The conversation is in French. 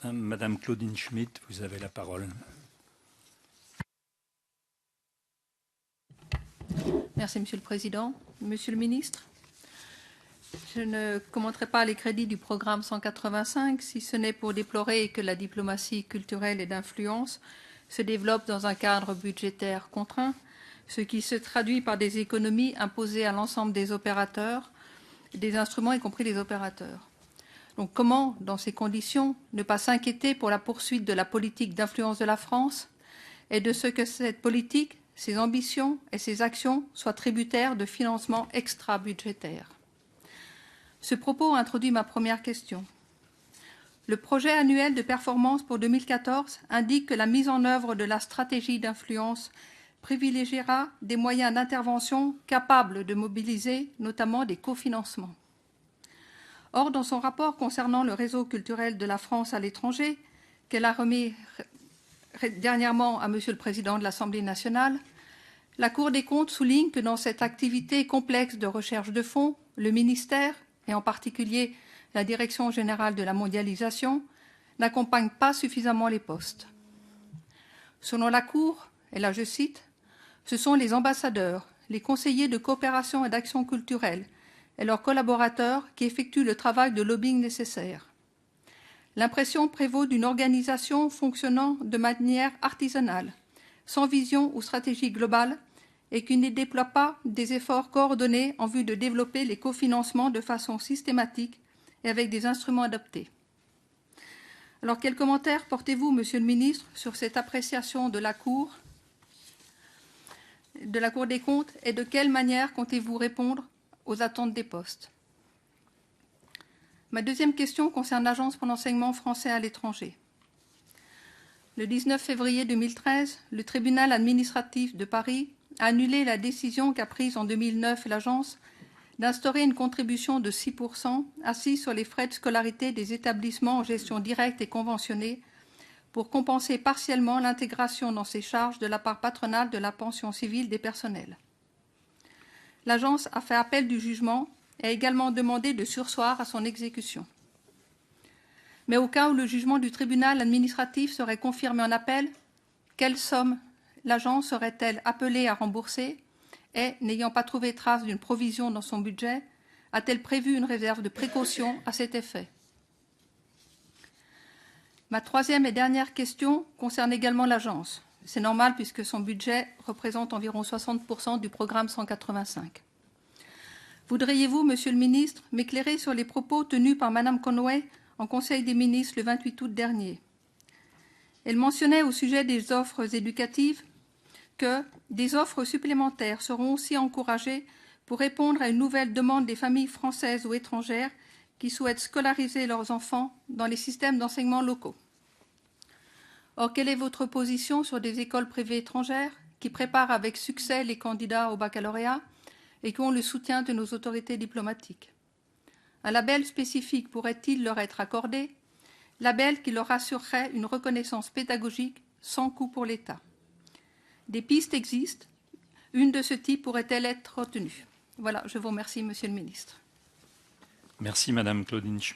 Madame Claudine Schmitt, vous avez la parole. Merci, Monsieur le Président. Monsieur le Ministre, je ne commenterai pas les crédits du programme 185, si ce n'est pour déplorer que la diplomatie culturelle et d'influence se développe dans un cadre budgétaire contraint, ce qui se traduit par des économies imposées à l'ensemble des opérateurs, des instruments, y compris les opérateurs. Donc comment, dans ces conditions, ne pas s'inquiéter pour la poursuite de la politique d'influence de la France et de ce que cette politique, ses ambitions et ses actions soient tributaires de financements extra-budgétaires? Ce propos introduit ma première question. Le projet annuel de performance pour 2014 indique que la mise en œuvre de la stratégie d'influence privilégiera des moyens d'intervention capables de mobiliser notamment des cofinancements. Or, dans son rapport concernant le réseau culturel de la France à l'étranger, qu'elle a remis dernièrement à Monsieur le Président de l'Assemblée nationale, la Cour des comptes souligne que dans cette activité complexe de recherche de fonds, le ministère, et en particulier la Direction générale de la mondialisation, n'accompagne pas suffisamment les postes. Selon la Cour, et là je cite, « Ce sont les ambassadeurs, les conseillers de coopération et d'action culturelle et leurs collaborateurs qui effectuent le travail de lobbying nécessaire. L'impression prévaut d'une organisation fonctionnant de manière artisanale, sans vision ou stratégie globale, et qui ne déploie pas des efforts coordonnés en vue de développer les cofinancements de façon systématique et avec des instruments adaptés. » Alors, quels commentaires portez-vous, Monsieur le Ministre, sur cette appréciation de la Cour des comptes et de quelle manière comptez-vous répondre aux attentes des postes? Ma deuxième question concerne l'Agence pour l'enseignement français à l'étranger. Le 19 février 2013, le tribunal administratif de Paris a annulé la décision qu'a prise en 2009 l'agence d'instaurer une contribution de 6% assise sur les frais de scolarité des établissements en gestion directe et conventionnée pour compenser partiellement l'intégration dans ses charges de la part patronale de la pension civile des personnels. L'agence a fait appel du jugement et a également demandé de surseoir à son exécution. Mais au cas où le jugement du tribunal administratif serait confirmé en appel, quelle somme l'agence serait-elle appelée à rembourser et, n'ayant pas trouvé trace d'une provision dans son budget, a-t-elle prévu une réserve de précaution à cet effet? Ma troisième et dernière question concerne également l'agence. C'est normal puisque son budget représente environ 60% du programme 185. Voudriez-vous, Monsieur le Ministre, m'éclairer sur les propos tenus par Madame Conway en Conseil des ministres le 28 août dernier? Elle mentionnait au sujet des offres éducatives que des offres supplémentaires seront aussi encouragées pour répondre à une nouvelle demande des familles françaises ou étrangères qui souhaitent scolariser leurs enfants dans les systèmes d'enseignement locaux. Or, quelle est votre position sur des écoles privées étrangères qui préparent avec succès les candidats au baccalauréat et qui ont le soutien de nos autorités diplomatiques? Un label spécifique pourrait-il leur être accordé, label qui leur assurerait une reconnaissance pédagogique sans coût pour l'État? Des pistes existent. Une de ce type pourrait-elle être retenue? Voilà, je vous remercie, Monsieur le Ministre. Merci, Madame Claudine Schmitt.